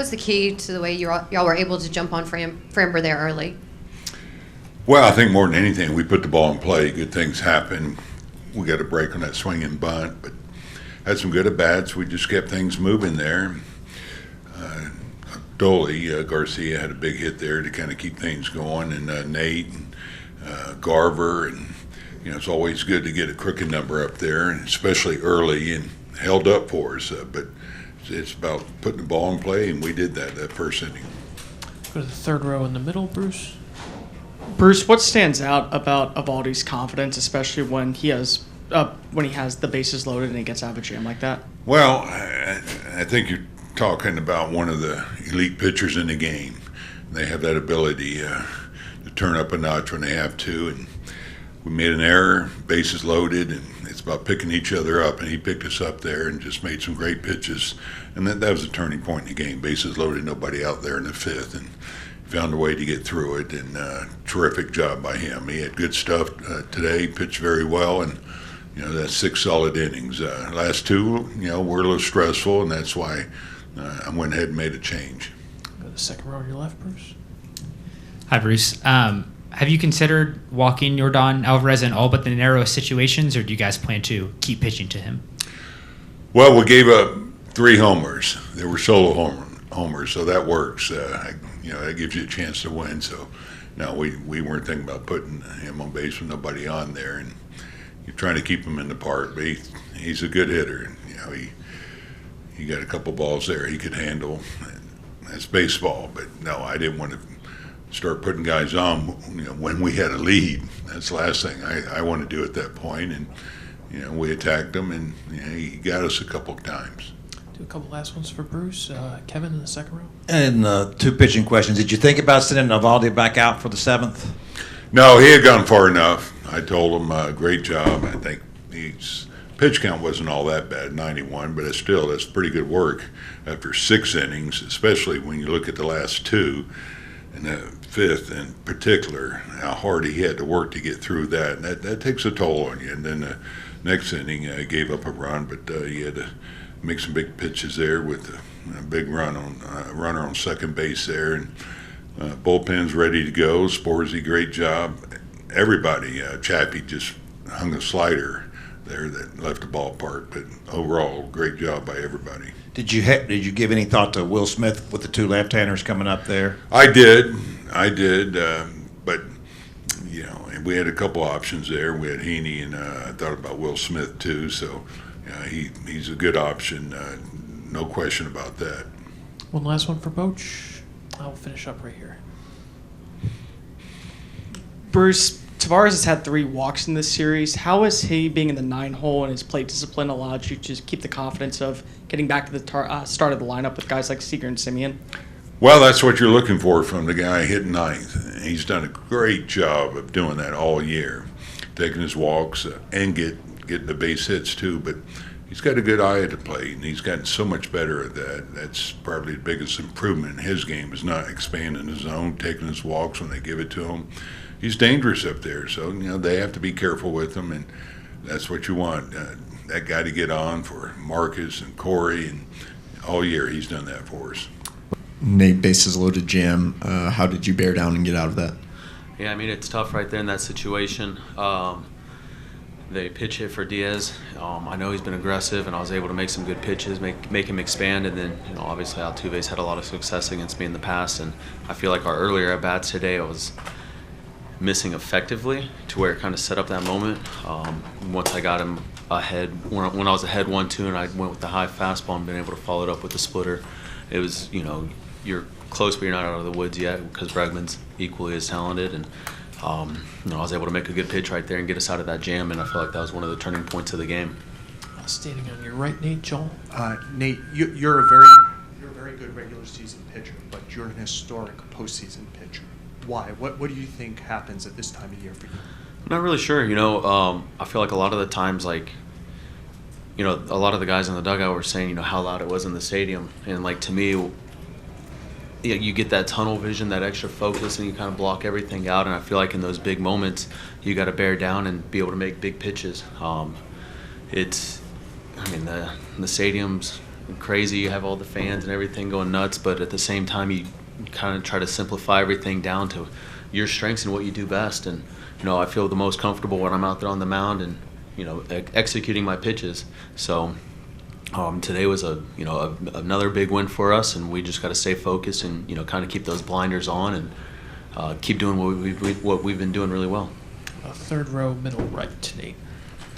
was the key to the way y'all were able to jump on Framber there early? Well, I think more than anything, we put the ball in play. Good things happen. We got a break on that swing and bunt, but had some good at-bats. We just kept things moving there. Dolly, Garcia had a big hit there to kind of keep things going, and Nate and Garver, and it's always good to get a crooked number up there, and especially early, and held up for us. But it's about putting the ball in play, and we did that first inning. Go to the third row in the middle, Bruce. Bruce, what stands out about Eovaldi's confidence, especially when he has the bases loaded and he gets out of a jam like that? Well, I think you're talking about one of the elite pitchers in the game. They have that ability to turn up a notch when they have to, and we made an error, bases loaded, and it's about picking each other up, and he picked us up there and just made some great pitches, and that was a turning point in the game. Bases loaded, nobody out there in the fifth, and found a way to get through it, and terrific job by him. He had good stuff today, pitched very well, and that's 6 solid innings. Last 2, were a little stressful, and that's why I went ahead and made a change. Go to the second row on your left, Bruce. Hi, Bruce. Have you considered walking Yordan Alvarez in all but the narrowest situations, or do you guys plan to keep pitching to him? Well, we gave up 3 homers. They were solo homers, so that works. That gives you a chance to win. So, no, we weren't thinking about putting him on base with nobody on there, and you're trying to keep him in the park. But he's a good hitter. He got a couple balls there he could handle. That's baseball, but no, I didn't want to start putting guys on when we had a lead. That's the last thing I want to do at that point. And we attacked him, and he got us a couple of times. Do a couple last ones for Bruce. Kevin in the second row. And 2 pitching questions. Did you think about sending Eovaldi back out for the 7th? No, he had gone far enough. I told him, great job. I think his pitch count wasn't all that bad, 91, but that's pretty good work after 6 innings, especially when you look at the last 2, and the 5th in particular, how hard he had to work to get through that. And that takes a toll on you. And then the next inning, he gave up a run, but he had to make some big pitches there with a big runner on second base there. And bullpen's ready to go. Sporzy, great job. Everybody, Chappie just hung a slider there that left the ballpark, but overall, great job by everybody. Did you give any thought to Will Smith with the 2 left-handers coming up there? I did, but we had a couple options there. We had Heaney, and I thought about Will Smith too. So he's a good option, no question about that. One last one for Bochy. I'll finish up right here. Bruce, Tavares has had 3 walks in this series. How has he, being in the 9-hole and his plate discipline, allowed you to keep the confidence of getting back to the start of the lineup with guys like Seager and Simeon? Well, that's what you're looking for from the guy hitting 9th. He's done a great job of doing that all year, taking his walks and getting the base hits too. But he's got a good eye at the plate, and he's gotten so much better at that. That's probably the biggest improvement in his game, is not expanding his zone, taking his walks when they give it to him. He's dangerous up there, so they have to be careful with him, and that's what you want. That guy to get on for Marcus and Corey, and all year he's done that for us. Nate, bases loaded jam. How did you bear down and get out of that? Yeah, I mean, it's tough right there in that situation. They pitch hit for Diaz. I know he's been aggressive, and I was able to make some good pitches, make him expand, and then obviously Altuve's had a lot of success against me in the past, and I feel like our earlier at bats today I was missing effectively to where it kind of set up that moment. Once I got him ahead, when I was ahead 1-2, and I went with the high fastball and been able to follow it up with the splitter, it was, you're close, but you're not out of the woods yet, because Bregman's equally as talented, and I was able to make a good pitch right there and get us out of that jam, and I feel like that was one of the turning points of the game. Standing on your right, Nate, Joel. Nate, you're a very good regular season pitcher, but you're an historic postseason pitcher. Why? What do you think happens at this time of year for you? I'm not really sure. I feel like a lot of the times, a lot of the guys in the dugout were saying, how loud it was in the stadium, and to me, you get that tunnel vision, that extra focus, and you kind of block everything out. And I feel like in those big moments, you got to bear down and be able to make big pitches. The stadium's crazy. You have all the fans and everything going nuts, but at the same time, you kind of try to simplify everything down to your strengths and what you do best. And I feel the most comfortable when I'm out there on the mound and executing my pitches. So today was another big win for us, and we just got to stay focused and kind of keep those blinders on and keep doing what we've been doing really well. Third row, middle right, Nate.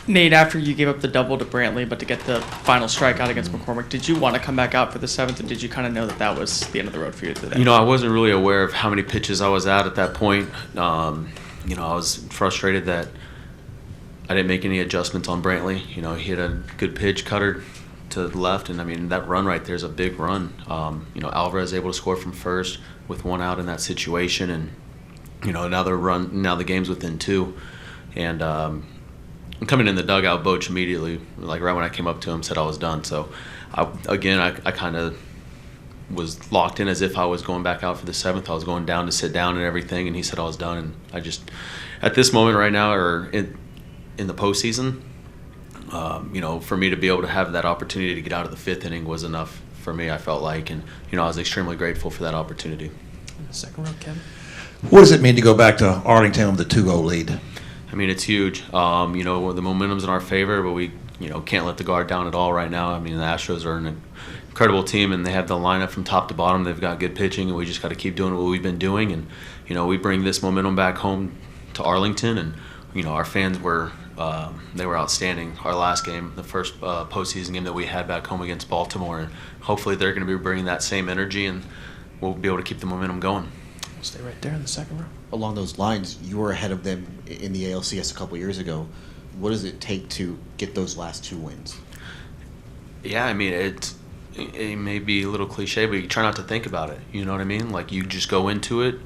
Nate, after you gave up the double to Brantley, but to get the final strikeout against McCormick, did you want to come back out for the 7th, and did you kind of know that was the end of the road for you today? I wasn't really aware of how many pitches I was at that point. I was frustrated that I didn't make any adjustments on Brantley. He had a good pitch cutter to the left, and that run right there is a big run. Alvarez able to score from first with 1 out in that situation, and now the game's within 2, and coming in the dugout, Bochy immediately, like right when I came up to him, said I was done. So I kind of was locked in as if I was going back out for the 7th. I was going down to sit down and everything, and he said I was done. And I just, at this moment right now, or in the postseason, for me to be able to have that opportunity to get out of the 5th inning was enough for me, I felt like. And, I was extremely grateful for that opportunity. In the second row, Kevin. What does it mean to go back to Arlington with a 2-0 lead? It's huge. The momentum's in our favor, but we, can't let the guard down at all right now. The Astros are an incredible team, and they have the lineup from top to bottom. They've got good pitching, and we just got to keep doing what we've been doing. And, we bring this momentum back home to Arlington, and, our fans were they were outstanding. Our last game, the first postseason game that we had back home against Baltimore, and hopefully they're going to be bringing that same energy, and we'll be able to keep the momentum going. We'll stay right there in the second row. Along those lines, you were ahead of them in the ALCS a couple years ago. What does it take to get those last 2 wins? Yeah, it may be a little cliche, but you try not to think about it. You know what I mean? Like, you just go into it.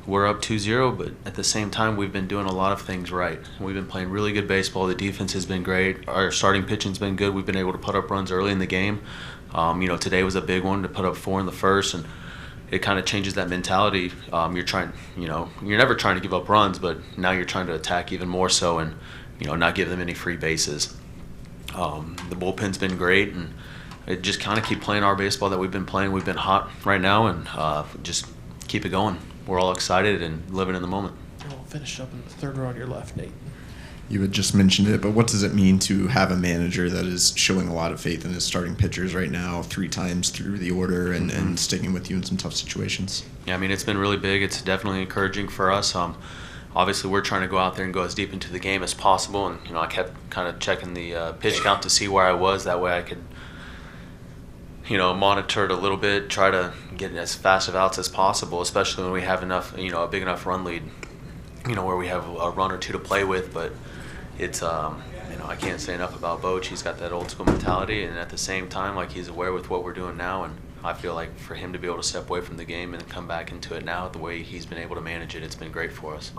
We're up 2-0, but at the same time, we've been doing a lot of things right. We've been playing really good baseball. The defense has been great. Our starting pitching's been good. We've been able to put up runs early in the game. Today was a big one to put up 4 in the first, and it kind of changes that mentality. You're never trying to give up runs, but now you're trying to attack even more so and, not give them any free bases. The bullpen's been great, and it just kind of keep playing our baseball that we've been playing. We've been hot right now, and just keep it going. We're all excited and living in the moment. And we'll finish up in the third row on your left, Nate. You had just mentioned it, but what does it mean to have a manager that is showing a lot of faith in his starting pitchers right now, 3 times through the order, and sticking with you in some tough situations? Yeah, it's been really big. It's definitely encouraging for us. Obviously, we're trying to go out there and go as deep into the game as possible, and I kept kind of checking the pitch count to see where I was. That way I could monitor it a little bit, try to get as fast of outs as possible, especially when we have enough, a big enough run lead, where we have a run or 2 to play with. But it's, I can't say enough about Bochy. He's got that old school mentality, and at the same time, like, he's aware with what we're doing now, and I feel like for him to be able to step away from the game and come back into it now, the way he's been able to manage it, it's been great for us.